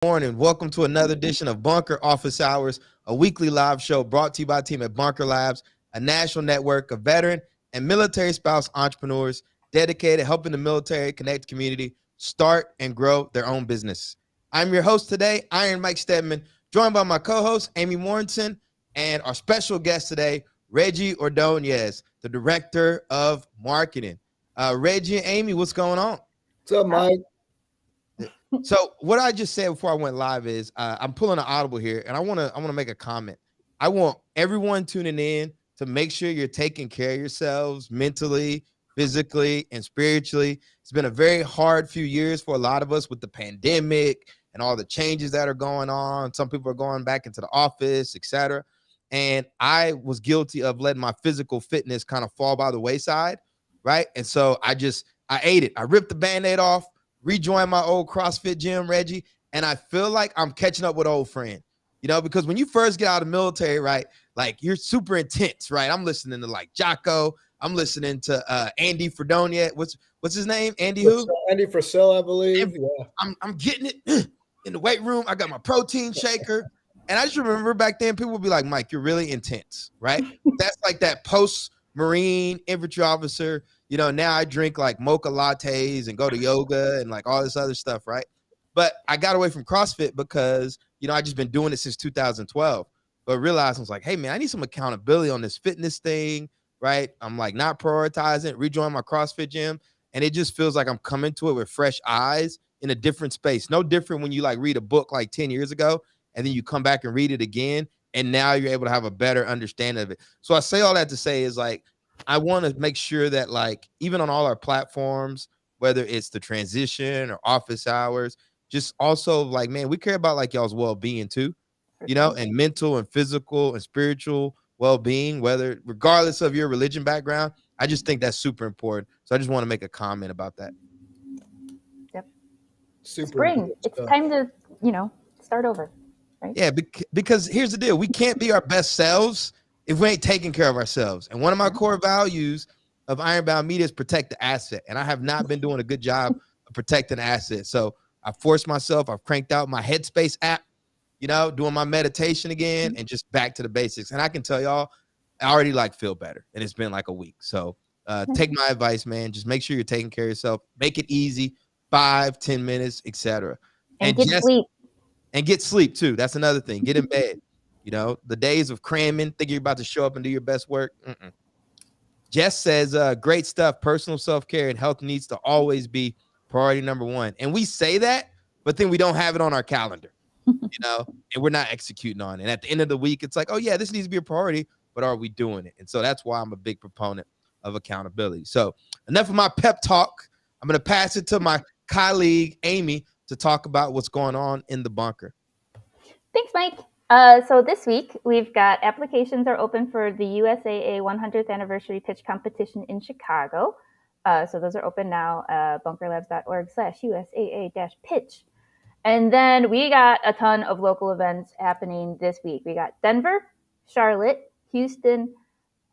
morning. Welcome to another edition of Bunker Office Hours, a weekly live show brought to you by the team at Bunker Labs, a national network of veteran and military spouse entrepreneurs dedicated to helping the military connect community, start and grow their own business. I'm your host today, Iron Mike Stedman, joined by my co-host, Amy Morrison, and our special guest today, Reggie Ordonez, the Director of Marketing. Reggie and Amy, what's going on? What's up, Mike? So what I just said before I went live is I'm pulling an audible here, and I want to make a comment. I want everyone tuning in to make sure you're taking care of yourselves mentally, physically, and spiritually. It's been a very hard few years for a lot of us with the pandemic and all the changes that are going on. Some people are going back into the office, etc. And I was guilty of letting my physical fitness kind of fall by the wayside, right? And so I ate it. I ripped the Band-Aid off, rejoined my old CrossFit gym, Reggie, and I feel like I'm catching up with old friend, because when you first get out of the military, right, like you're super intense, right? I'm listening to like Jocko. I'm listening to Andy Fredonia. What's his name? Andy who? Andy Frisell, I believe. Yeah. I'm getting it in the weight room. I got my protein shaker. And I just remember back then people would be like, Mike, you're really intense, right? That's like that post-Marine infantry officer. Now I drink like mocha lattes and go to yoga and like all this other stuff, right? But I got away from CrossFit because, I just been doing it since 2012. But realized I was like, hey, man, I need some accountability on this fitness thing, right? I'm like not prioritizing, rejoin my CrossFit gym. And it just feels like I'm coming to it with fresh eyes in a different space. No different when you like read a book like 10 years ago and then you come back and read it again. And now you're able to have a better understanding of it. So I say all that to say is like, I want to make sure that like even on all our platforms, whether it's the transition or office hours, just also like, man, we care about like y'all's well-being too, and mental and physical and spiritual well-being, regardless of your religion background. I just think that's super important. So I just want to make a comment about that. Yep. Super Spring. It's time to, start over. Right? Yeah, because here's the deal. We can't be our best selves if we ain't taking care of ourselves. And one of my core values of Ironbound Media is protect the asset. And I have not been doing a good job of protecting the asset. So I forced myself. I've cranked out my Headspace app, doing my meditation again and just back to the basics. And I can tell y'all, I already feel better. And it's been like a week. So take my advice, man. Just make sure you're taking care of yourself. Make it easy, 5-10 minutes, etc. And get sleep. And get sleep too. That's another thing. Get in bed. The days of cramming, thinking you're about to show up and do your best work. Jess says, great stuff. Personal self-care and health needs to always be priority number one. And we say that, but then we don't have it on our calendar, and we're not executing on it. And at the end of the week, it's like, oh yeah, this needs to be a priority, but are we doing it? And so that's why I'm a big proponent of accountability. So enough of my pep talk. I'm going to pass it to my colleague, Amy, to talk about what's going on in the bunker. Thanks, Mike. So this week, we've got applications are open for the USAA 100th Anniversary Pitch Competition in Chicago. So those are open now, bunkerlabs.org/USAA-pitch. And then we got a ton of local events happening this week. We got Denver, Charlotte, Houston,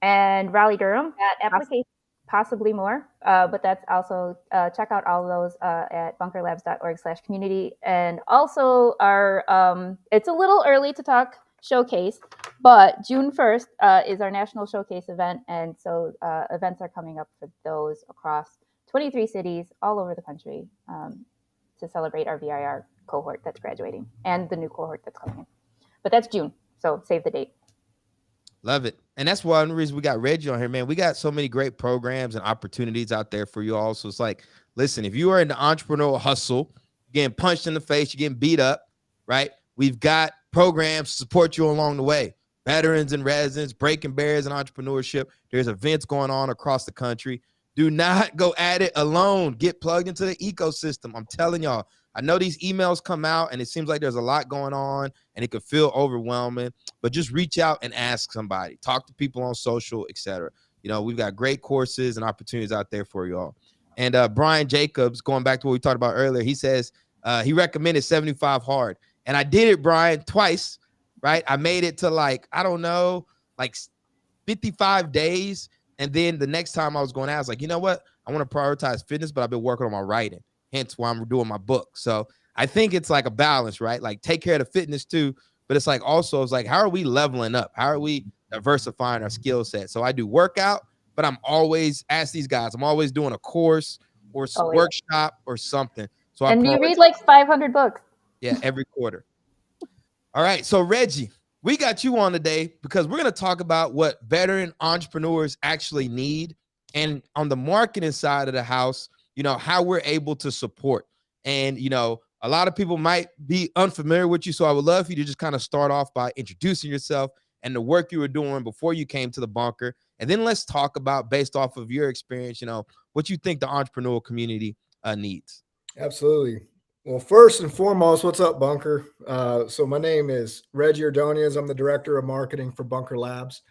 and Raleigh-Durham. Applications, possibly more, but that's also, check out all of those at bunkerlabs.org/community. And also it's a little early to talk showcase, but June 1st is our national showcase event. And so events are coming up for those across 23 cities all over the country to celebrate our VIR cohort that's graduating and the new cohort that's coming in. But that's June, so save the date. Love it. And that's one reason we got Reggie on here, man. We got so many great programs and opportunities out there for you all. So it's like, listen, if you are in the entrepreneurial hustle, getting punched in the face, you're getting beat up, right? We've got programs to support you along the way. Veterans and residents, breaking barriers in entrepreneurship. There's events going on across the country. Do not go at it alone. Get plugged into the ecosystem. I'm telling y'all, I know these emails come out and it seems like there's a lot going on and it could feel overwhelming, but just reach out and ask somebody. Talk to people on social, etc. We've got great courses and opportunities out there for you all. And Brian Jacobs, going back to what we talked about earlier, he says he recommended 75 hard. And I did it, Brian, twice, right? I made it to like 55 days. And then the next time I was going out, I was like, you know what? I want to prioritize fitness, but I've been working on my writing. Hence why I'm doing my book. So I think it's like a balance, right? Like take care of the fitness too, but it's like also it's like how are we leveling up? How are we diversifying our skill set? So I do workout, but I'm always ask these guys. I'm always doing a course or workshop or something. So and you read like 500 books. Yeah, every quarter. All right, so Reggie, we got you on today because we're going to talk about what veteran entrepreneurs actually need, and on the marketing side of the house, you know, how we're able to support. And, you know, a lot of people might be unfamiliar with you, so I would love for you to just kind of start off by introducing yourself and the work you were doing before you came to the bunker. And then let's talk about, based off of your experience, you know, what you think the entrepreneurial community needs. Absolutely. Well, first and foremost, what's up, Bunker? So my name is Reggie Ordonez. I'm the director of marketing for Bunker Labs.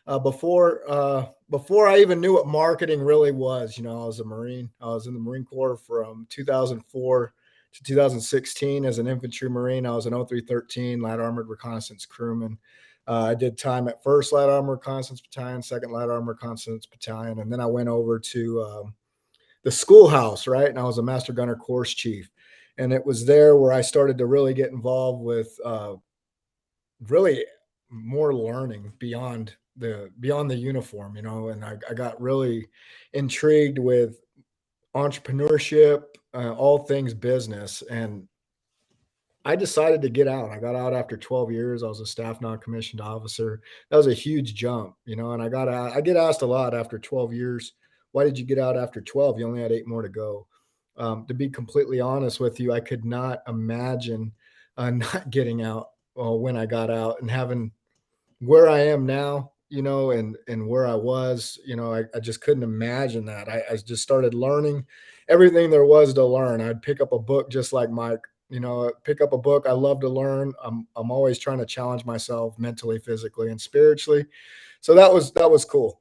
Before I even knew what marketing really was, you know, I was a Marine. I was in the Marine Corps from 2004 to 2016 as an infantry Marine. I was an 0313 light armored reconnaissance crewman. I did time at 1st Light Armored Reconnaissance Battalion, 2nd Light Armored Reconnaissance Battalion, and then I went over to the schoolhouse, right? And I was a Master Gunner Course Chief. And it was there where I started to really get involved with really more learning beyond the uniform, you know, and I got really intrigued with entrepreneurship, all things business. And I decided to get out. I got out after 12 years. I was a staff non-commissioned officer. That was a huge jump, you know, and I get asked a lot after 12 years, why did you get out after 12? You only had 8 more to go. To be completely honest with you, I could not imagine not getting out when I got out and having where I am now, you know, and where I was, you know, I just couldn't imagine that. I just started learning everything there was to learn. I'd pick up a book just like Mike, you know, pick up a book. I love to learn. I'm always trying to challenge myself mentally, physically, and spiritually. So that was cool.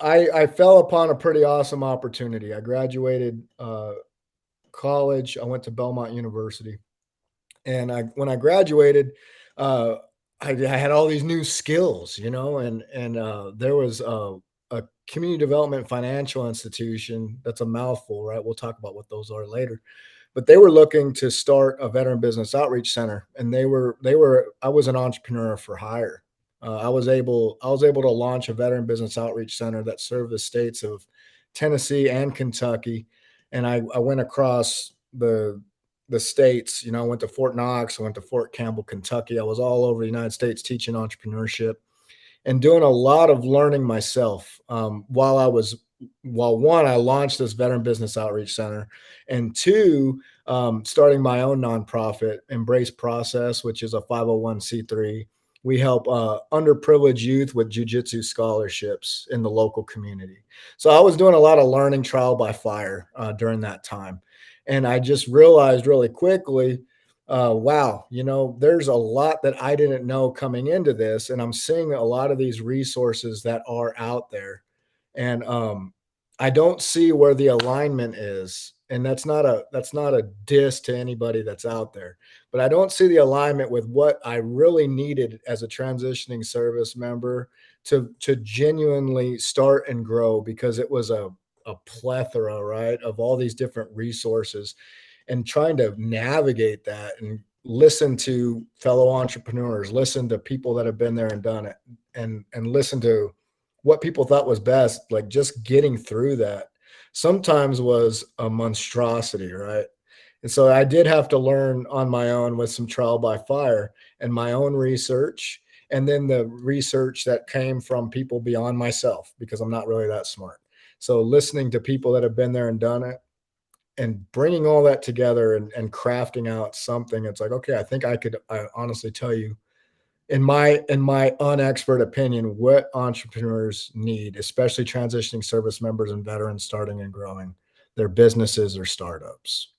I fell upon a pretty awesome opportunity. I graduated college. I went to Belmont University, and when I graduated, I had all these new skills, you know, and there was a community development financial institution. That's a mouthful, right? We'll talk about what those are later. But they were looking to start a veteran business outreach center, and I was an entrepreneur for hire. I was able to launch a veteran business outreach center that served the states of Tennessee and Kentucky. And I went across the states, you know, I went to Fort Knox, I went to Fort Campbell, Kentucky. I was all over the United States teaching entrepreneurship and doing a lot of learning myself while one, I launched this veteran business outreach center, and two, starting my own nonprofit, Embrace Process, which is a 501c3. We help underprivileged youth with jiu-jitsu scholarships in the local community. So I was doing a lot of learning trial by fire during that time. And I just realized really quickly, wow, you know, there's a lot that I didn't know coming into this. And I'm seeing a lot of these resources that are out there. And I don't see where the alignment is. And that's not a diss to anybody that's out there, but I don't see the alignment with what I really needed as a transitioning service member to genuinely start and grow, because it was a plethora, right, of all these different resources, and trying to navigate that and listen to fellow entrepreneurs, listen to people that have been there and done it, and listen to what people thought was best. Like just getting through that sometimes was a monstrosity, right? And so I did have to learn on my own with some trial by fire and my own research, and then the research that came from people beyond myself, because I'm not really that smart. So listening to people that have been there and done it and bringing all that together and crafting out something, it's like, okay, I think I honestly tell you, in my unexpert opinion, what entrepreneurs need, especially transitioning service members and veterans starting and growing their businesses or startups.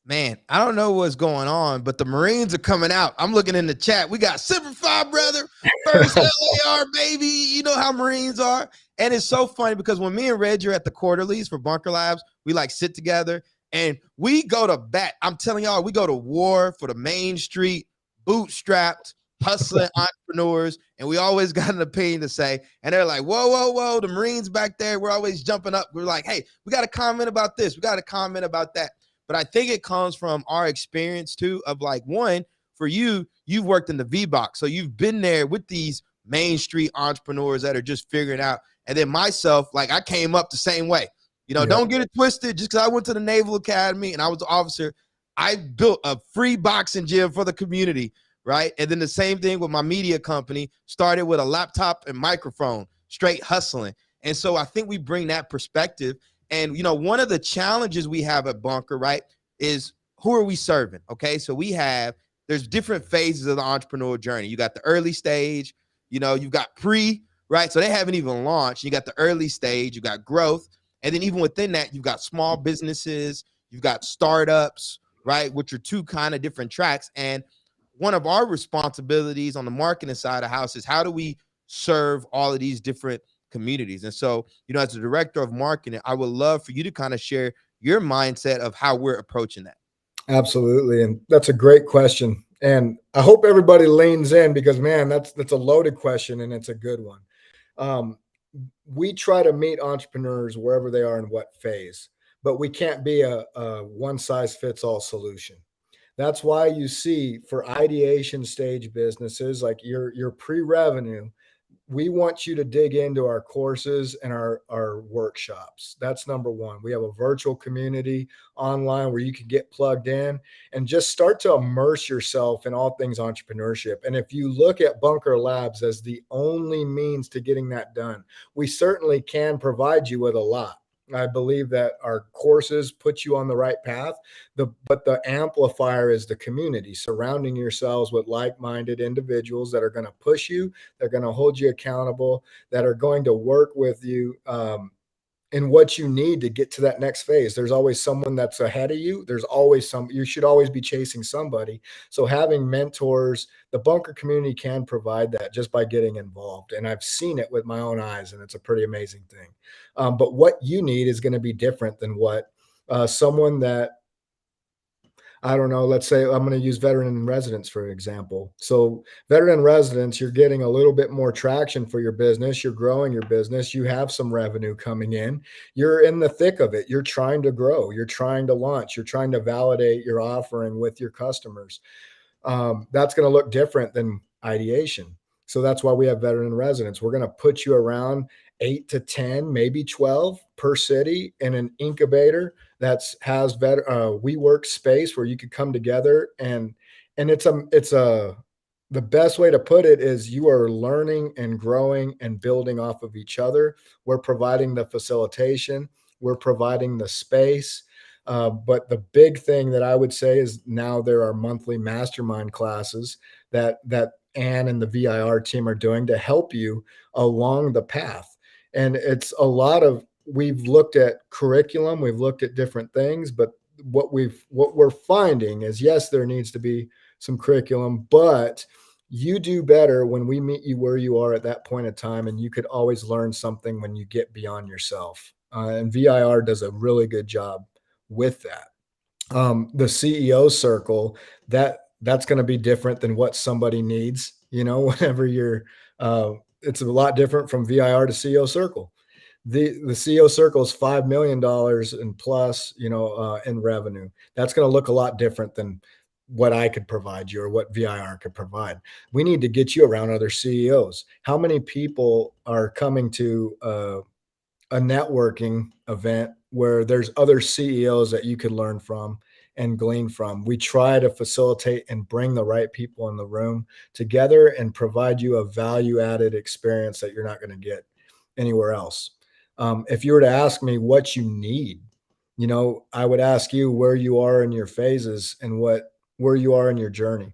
Man, I don't know what's going on, but the Marines are coming out. I'm looking in the chat. We got Semper Fi, brother. First LAR, baby. You know how Marines are. And it's so funny because when me and Reggie are at the quarterlies for Bunker Labs, we like sit together and we go to bat. I'm telling y'all, we go to war for the Main Street, bootstrapped, hustling entrepreneurs, and we always got an opinion to say. And they're like, whoa, whoa, whoa, the Marines back there, we're always jumping up. We're like, hey, we got to comment about this. We got to comment about that. But I think it comes from our experience too of like, one, for you, you've worked in the V box. So you've been there with these Main Street entrepreneurs that are just figuring out. And then myself, like I came up the same way. Don't get it twisted. Just because I went to the Naval Academy and I was an officer, I built a free boxing gym for the community, right? And then the same thing with my media company, started with a laptop and microphone, straight hustling. And so I think we bring that perspective. And, one of the challenges we have at Bunker, right, is who are we serving? Okay, so there's different phases of the entrepreneurial journey. You got the early stage, you've got pre, right? So they haven't even launched. You got the early stage, you got growth. And then even within that, you've got small businesses, you've got startups, right, which are two kind of different tracks. And one of our responsibilities on the marketing side of the house is how do we serve all of these different communities? And so, as a director of marketing, I would love for you to kind of share your mindset of how we're approaching that. Absolutely. And that's a great question. And I hope everybody leans in because, man, that's a loaded question and it's a good one. We try to meet entrepreneurs wherever they are in what phase, but we can't be a one size fits all solution. That's why you see for ideation stage businesses like your pre-revenue, we want you to dig into our courses and our workshops. That's number one. We have a virtual community online where you can get plugged in and just start to immerse yourself in all things entrepreneurship. And if you look at Bunker Labs as the only means to getting that done, we certainly can provide you with a lot. I believe that our courses put you on the right path. But the amplifier is the community, surrounding yourselves with like-minded individuals that are going to push you, they're going to hold you accountable, that are going to work with you in what you need to get to that next phase. There's always someone that's ahead of you. You should always be chasing somebody. So having mentors, the Bunker community can provide that just by getting involved. And I've seen it with my own eyes, and it's a pretty amazing thing. But what you need is going to be different than what someone that, I don't know, let's say I'm going to use veteran in residence, for example. So veteran in residence, you're getting a little bit more traction for your business. You're growing your business. You have some revenue coming in. You're in the thick of it. You're trying to grow. You're trying to launch. You're trying to validate your offering with your customers. That's going to look different than ideation. So that's why we have veteran in residence. We're going to put you around 8 to 10, maybe 12 per city in an incubator has WeWork space where you could come together and the best way to put it is you are learning and growing and building off of each other. We're providing the facilitation, we're providing the space. But the big thing that I would say is now there are monthly mastermind classes that Ann and the VIR team are doing to help you along the path. And it's a lot of, we've looked at curriculum, we've looked at different things, but what we're finding is, yes, there needs to be some curriculum, but you do better when we meet you where you are at that point in time. And you could always learn something when you get beyond yourself. And VIR does a really good job with that. The CEO circle, that's going to be different than what somebody needs, whenever it's a lot different from VIR to CEO circle. The CEO circle is $5 million and plus, in revenue. That's going to look a lot different than what I could provide you or what VIR could provide. We need to get you around other CEOs. How many people are coming to a networking event where there's other CEOs that you could learn from and glean from? We try to facilitate and bring the right people in the room together and provide you a value-added experience that you're not going to get anywhere else. If you were to ask me what you need, I would ask you where you are in your phases and where you are in your journey.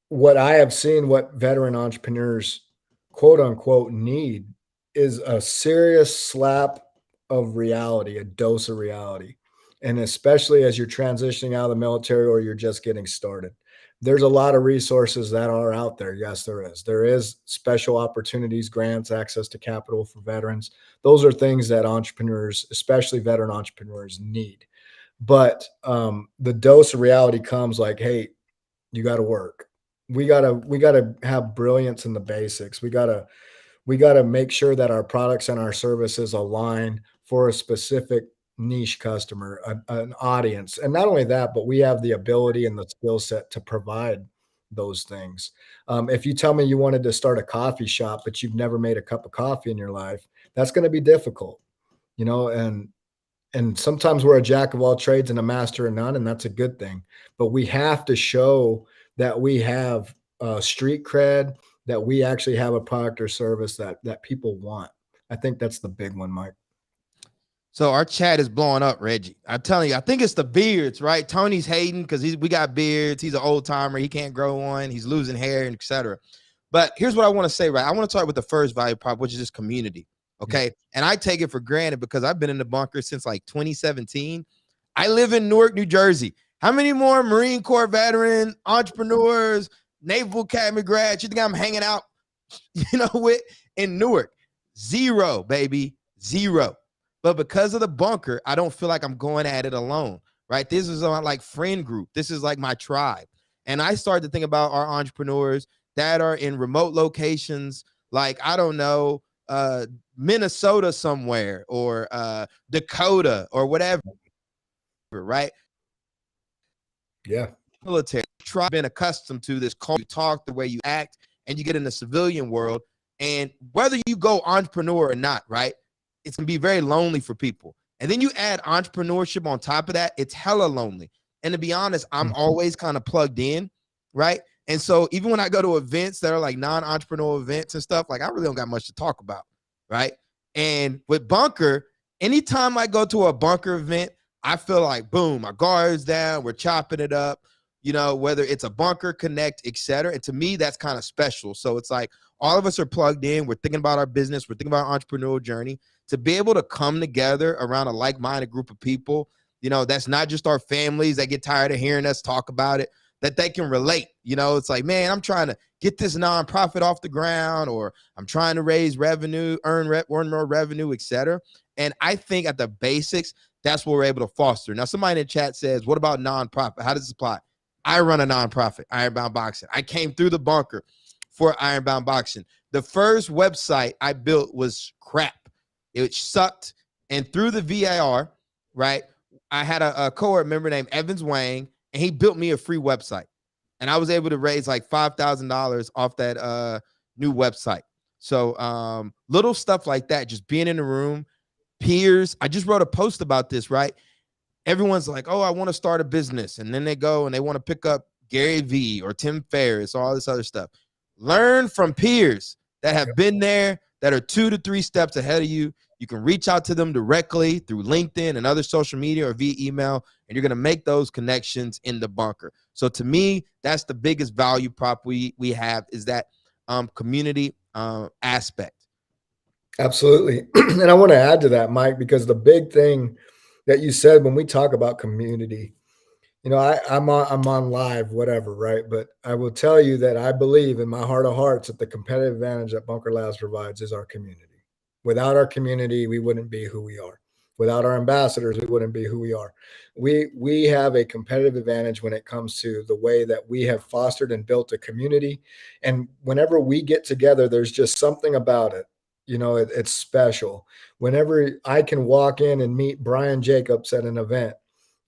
What I have seen, what veteran entrepreneurs, quote unquote, need is a serious slap of reality, a dose of reality. And especially as you're transitioning out of the military or you're just getting started, there's a lot of resources that are out there. Yes, there is. There is special opportunities, grants, access to capital for veterans. Those are things that entrepreneurs, especially veteran entrepreneurs, need. But the dose of reality comes like, hey, you got to work. We gotta have brilliance in the basics. We gotta make sure that our products and our services align for a specific niche customer, an audience. And not only that, but we have the ability and the skill set to provide those things. If you tell me you wanted to start a coffee shop, but you've never made a cup of coffee in your life, that's going to be difficult, you know, and sometimes we're a jack of all trades and a master of none, and that's a good thing. But we have to show that we have street cred, that we actually have a product or service that people want. I think that's the big one, Mike. So our chat is blowing up, Reggie. I'm telling you, I think it's the beards, right? Tony's hating because we got beards. He's an old timer. He can't grow one. He's losing hair, and etc. But here's what I want to say, right? I want to start with the first value prop, which is this community. Okay. Yeah. And I take it for granted because I've been in the bunker since like 2017. I live in Newark, New Jersey. How many more Marine Corps veterans, entrepreneurs, Naval Academy grads you think I'm hanging out, with in Newark? Zero, baby. Zero. But because of the bunker, I don't feel like I'm going at it alone, right? This is my like friend group. This is like my tribe. And I started to think about our entrepreneurs that are in remote locations, like, I don't know, Minnesota somewhere, or Dakota, or whatever, right? Yeah. Military tribe, been accustomed to this culture, you talk, the way you act, and you get in the civilian world. And whether you go entrepreneur or not, right, it's gonna be very lonely for people. And then you add entrepreneurship on top of that, it's hella lonely. And to be honest, I'm always kind of plugged in, right? And so even when I go to events that are like non-entrepreneurial events and stuff, like, I really don't got much to talk about, right? And with bunker, anytime I go to a bunker event, I feel like, boom, my guard's down, we're chopping it up, whether it's a bunker connect, etc. And to me, that's kind of special. So it's like all of us are plugged in. We're thinking about our business. We're thinking about our entrepreneurial journey. To be able to come together around a like-minded group of people, that's not just our families that get tired of hearing us talk about it, that they can relate. It's like, man, I'm trying to get this nonprofit off the ground, or I'm trying to raise revenue, earn more revenue, etc. And I think at the basics, that's what we're able to foster. Now, somebody in the chat says, what about nonprofit? How does this apply? I run a nonprofit, Ironbound Boxing. I came through the bunker for Ironbound Boxing. The first website I built was crap. It sucked. And through the VAR, right, I had a cohort member named Evans Wang, and he built me a free website. And I was able to raise like $5,000 off that new website. So little stuff like that, just being in the room, peers. I just wrote a post about this, right? Everyone's like, oh, I want to start a business. And then they go and they want to pick up Gary Vee or Tim Ferriss, all this other stuff. Learn from peers that have been there, that are 2 to 3 steps ahead of you. You can reach out to them directly through LinkedIn and other social media or via email, and you're going to make those connections in the bunker. So to me, that's the biggest value prop we have, is that community aspect. Absolutely. And I want to add to that, Mike, because the big thing that you said when we talk about community, I'm on live, whatever, right? But I will tell you that I believe in my heart of hearts that the competitive advantage that Bunker Labs provides is our community. Without our community, we wouldn't be who we are. Without our ambassadors, we wouldn't be who we are. We have a competitive advantage when it comes to the way that we have fostered and built a community. And whenever we get together, there's just something about it. It's special. Whenever I can walk in and meet Brian Jacobs at an event,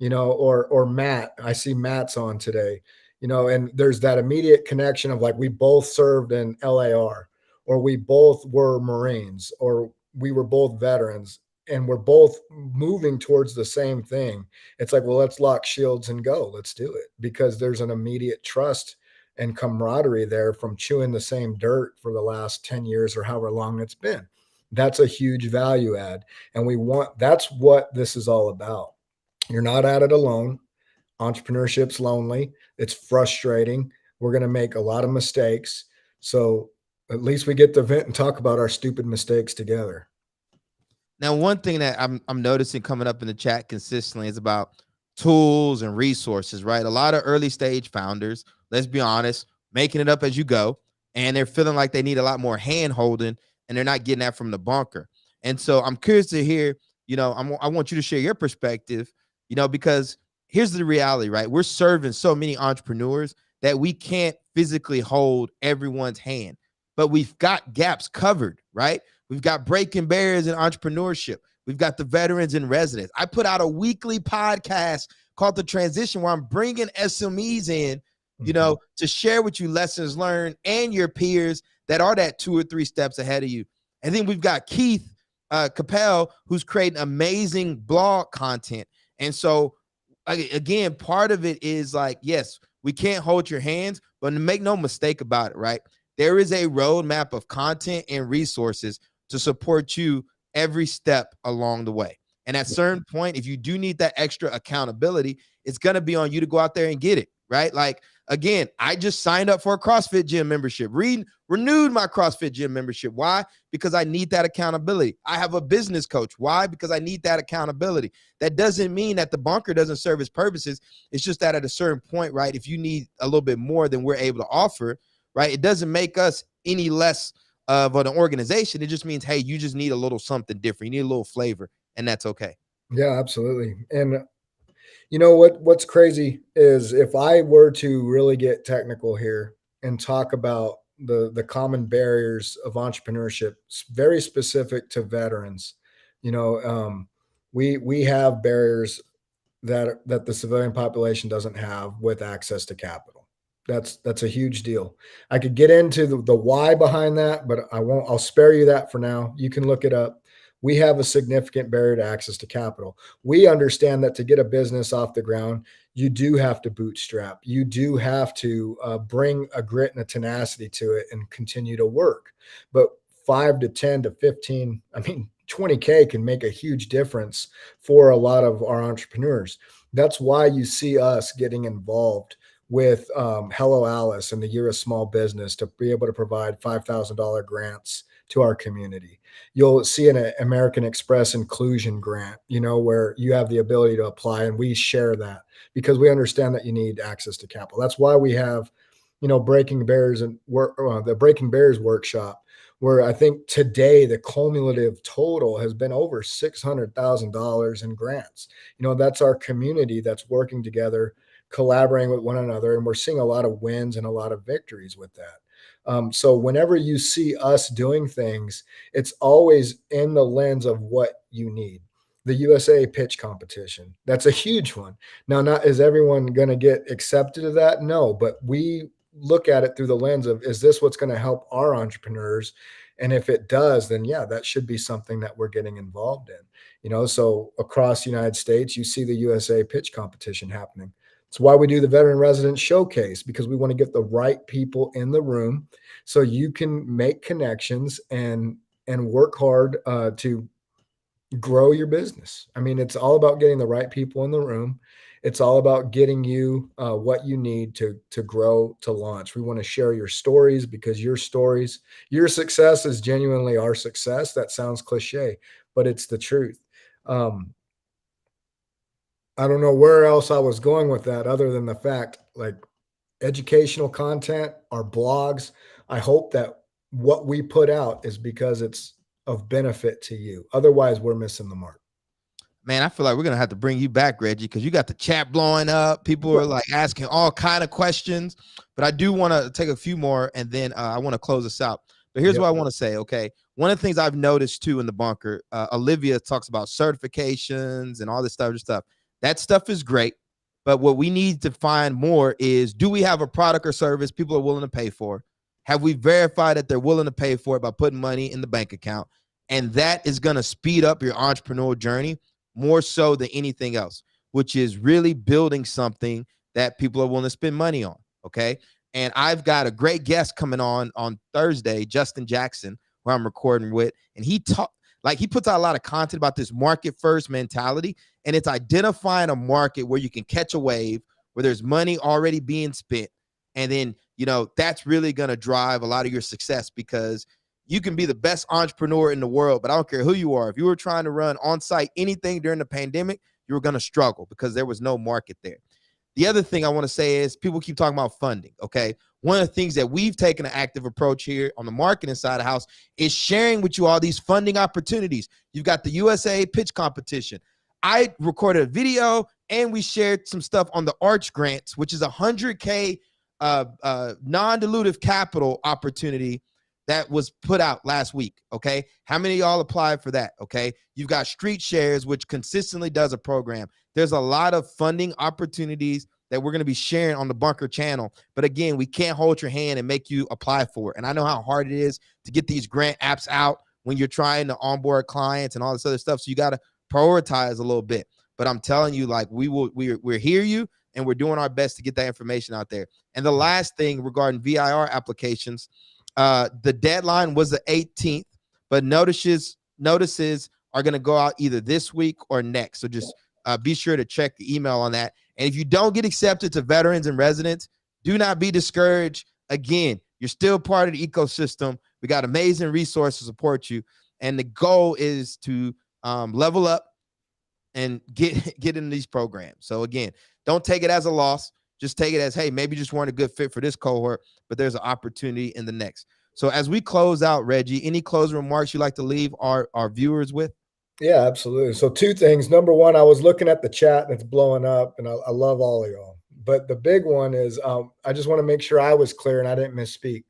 or Matt, I see Matt's on today, and there's that immediate connection of like, we both served in LAR, or we both were Marines, or we were both veterans, and we're both moving towards the same thing. It's like, well, let's lock shields and go. Let's do it, because there's an immediate trust and camaraderie there from chewing the same dirt for the last 10 years or however long it's been. That's a huge value add. And that's what this is all about. You're not at it alone. Entrepreneurship's lonely. It's frustrating. We're going to make a lot of mistakes. So at least we get to vent and talk about our stupid mistakes together. Now, one thing that I'm noticing coming up in the chat consistently is about tools and resources, right? A lot of early stage founders, let's be honest, making it up as you go, and they're feeling like they need a lot more hand holding, and they're not getting that from the bunker. And so I'm curious to hear, I want you to share your perspective, because here's the reality, right? We're serving so many entrepreneurs that we can't physically hold everyone's hand, but we've got gaps covered, right? We've got breaking barriers in entrepreneurship. We've got the veterans in residence. I put out a weekly podcast called The Transition, where I'm bringing SMEs in, to share with you lessons learned and your peers that are that 2 or 3 steps ahead of you. And then we've got Keith Capel, who's creating amazing blog content. And so, again, part of it is like, yes, we can't hold your hands, but make no mistake about it, right? There is a roadmap of content and resources to support you every step along the way. And at a certain point, if you do need that extra accountability, it's going to be on you to go out there and get it, right? Like, again, I just signed up for a CrossFit gym membership, renewed my CrossFit gym membership. Why? Because I need that accountability. I have a business coach. Why? Because I need that accountability. That doesn't mean that the bunker doesn't serve its purposes. It's just that at a certain point, right, if you need a little bit more than we're able to offer, right, it doesn't make us any less of an organization. It just means, hey, you just need a little something different. You need a little flavor, and that's okay. Yeah, absolutely. And you know what's crazy is if I were to really get technical here and talk about the common barriers of entrepreneurship, very specific to veterans, we have barriers that the civilian population doesn't have with access to capital. That's a huge deal. I could get into the why behind that, but I won't. I'll spare you that for now. You can look it up. We have a significant barrier to access to capital. We understand that to get a business off the ground, you do have to bootstrap. You do have to bring a grit and a tenacity to it and continue to work. But 5 to 10 to 15, 20K can make a huge difference for a lot of our entrepreneurs. That's why you see us getting involved with Hello Alice and the Year of Small Business to be able to provide $5,000 grants to our community. You'll see an American Express inclusion grant, where you have the ability to apply, and we share that because we understand that you need access to capital. That's why we have, Breaking Barriers and the Breaking Barriers workshop, where I think today the cumulative total has been over $600,000 in grants. That's our community that's working together, collaborating with one another, and we're seeing a lot of wins and a lot of victories with that. So whenever you see us doing things, it's always in the lens of what you need. The USA pitch competition, that's a huge one. Now, not is everyone going to get accepted to that? No, but we look at it through the lens of, is this what's going to help our entrepreneurs? And if it does, then yeah, that should be something that we're getting involved in. So across the United States, you see the USA pitch competition happening. It's why we do the Veteran Resident Showcase, because we want to get the right people in the room so you can make connections and work hard to grow your business. It's all about getting the right people in the room. It's all about getting you what you need to grow, to launch. We want to share your stories, because your success is genuinely our success. That sounds cliche, but it's the truth. I don't know where else I was going with that other than the fact, like, educational content, our blogs. I hope that what we put out is because it's of benefit to you. Otherwise, we're missing the mark. Man, I feel like we're going to have to bring you back, Reggie, because you got the chat blowing up. People are like asking all kind of questions, but I do want to take a few more, and then I want to close this out. But here's what I want to say. Okay. One of the things I've noticed too in the bunker, Olivia talks about certifications and all this other stuff. That stuff is great, but what we need to find more is, do we have a product or service people are willing to pay for? Have we verified that they're willing to pay for it by putting money in the bank account? And that is going to speed up your entrepreneurial journey more so than anything else, which is really building something that people are willing to spend money on. Okay. And I've got a great guest coming on Thursday, Justin Jackson, who I'm recording with. And he puts out a lot of content about this market first mentality. And it's identifying a market where you can catch a wave, where there's money already being spent. And then, that's really going to drive a lot of your success, because you can be the best entrepreneur in the world, but I don't care who you are. If you were trying to run on-site anything during the pandemic, you were going to struggle because there was no market there. The other thing I want to say is, people keep talking about funding. Okay. One of the things that we've taken an active approach here on the marketing side of the house is sharing with you all these funding opportunities. You've got the USA pitch competition. I recorded a video and we shared some stuff on the Arch grants, which is $100K non-dilutive capital opportunity that was put out last week. Okay. How many of y'all applied for that? Okay. You've got Street Shares, which consistently does a program. There's a lot of funding opportunities that we're going to be sharing on the Bunker channel. But again, we can't hold your hand and make you apply for it. And I know how hard it is to get these grant apps out when you're trying to onboard clients and all this other stuff. So you got to prioritize a little bit. But I'm telling you, like, we're hear you, and we're doing our best to get that information out there. And the last thing regarding VIR applications, the deadline was the 18th, but notices are going to go out either this week or next. So just be sure to check the email on that. And if you don't get accepted to veterans and residents, do not be discouraged. Again, you're still part of the ecosystem. We got amazing resources to support you. And the goal is to level up and get into these programs. So again, don't take it as a loss. Just take it as, hey, maybe you just weren't a good fit for this cohort, but there's an opportunity in the next. So as we close out, Reggie, any closing remarks you'd like to leave our viewers with? Yeah, absolutely. So 2 things. Number one, I was looking at the chat and it's blowing up, and I love all of y'all. But the big one is I just want to make sure I was clear and I didn't misspeak.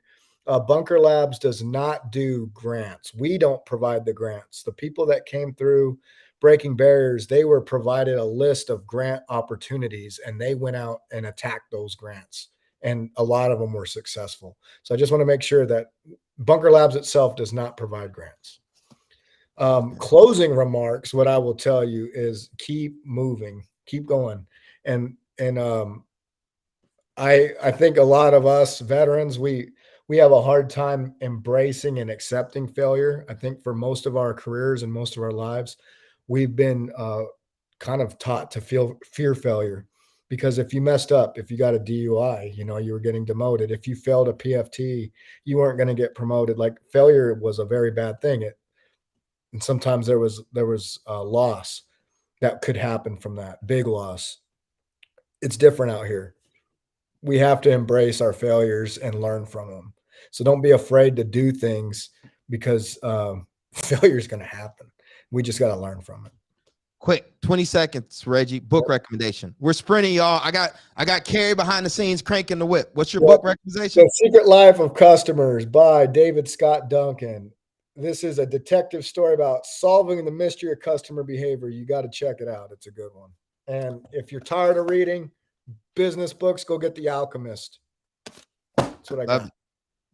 Bunker Labs does not do grants. We don't provide the grants. The people that came through Breaking Barriers, they were provided a list of grant opportunities, and they went out and attacked those grants. And a lot of them were successful. So I just want to make sure that Bunker Labs itself does not provide grants. Closing remarks, what I will tell you is keep moving, keep going. And I think a lot of us veterans, we have a hard time embracing and accepting failure. I think for most of our careers and most of our lives, we've been kind of taught to fear failure, because if you messed up, if you got a DUI, you were getting demoted. If you failed a PFT, you weren't going to get promoted. Like, failure was a very bad thing. And sometimes there was a loss that could happen from that, big loss. It's different out here. We have to embrace our failures and learn from them. So don't be afraid to do things, because failure is going to happen. We just got to learn from it. Quick, 20 seconds, Reggie. Book recommendation. We're sprinting, y'all. I got Carrie behind the scenes cranking the whip. What's your book recommendation? The Secret Life of Customers by David Scott Duncan. This is a detective story about solving the mystery of customer behavior. You got to check it out. It's a good one. And if you're tired of reading business books, go get The Alchemist. That's what I got.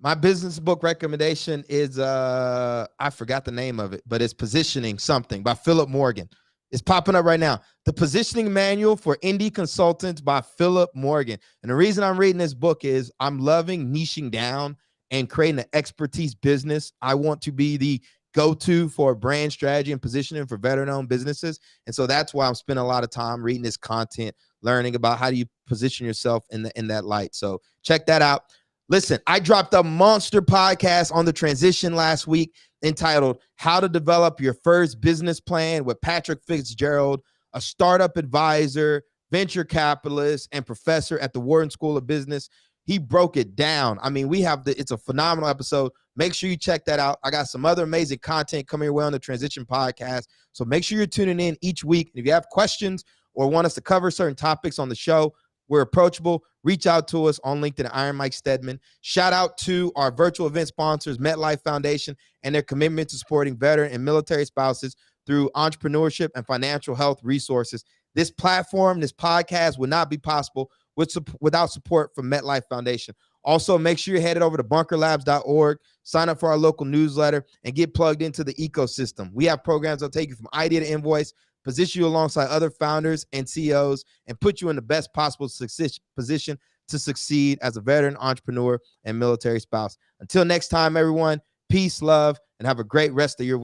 My business book recommendation is I forgot the name of it, but it's Positioning Something by Philip Morgan. It's popping up right now. The Positioning Manual for Indie Consultants by Philip Morgan. And the reason I'm reading this book is I'm loving niching down and creating an expertise business. I want to be the go-to for brand strategy and positioning for veteran-owned businesses. And so that's why I'm spending a lot of time reading this content, learning about how do you position yourself in that light. So check that out. Listen, I dropped a monster podcast on the transition last week entitled How to Develop Your First Business Plan with Patrick Fitzgerald, a startup advisor, venture capitalist, and professor at the Wharton School of Business. He broke it down. I mean, it's a phenomenal episode. Make sure you check that out. I got some other amazing content coming your way on the Transition Podcast. So make sure you're tuning in each week. And if you have questions or want us to cover certain topics on the show, we're approachable. Reach out to us on LinkedIn at Iron Mike Stedman. Shout out to our virtual event sponsors, MetLife Foundation, and their commitment to supporting veteran and military spouses through entrepreneurship and financial health resources. This platform, this podcast would not be possible without support from MetLife Foundation. Also, make sure you're headed over to bunkerlabs.org, sign up for our local newsletter, and get plugged into the ecosystem. We have programs that'll take you from idea to invoice, position you alongside other founders and CEOs, and put you in the best possible position to succeed as a veteran, entrepreneur, and military spouse. Until next time, everyone, peace, love, and have a great rest of your week.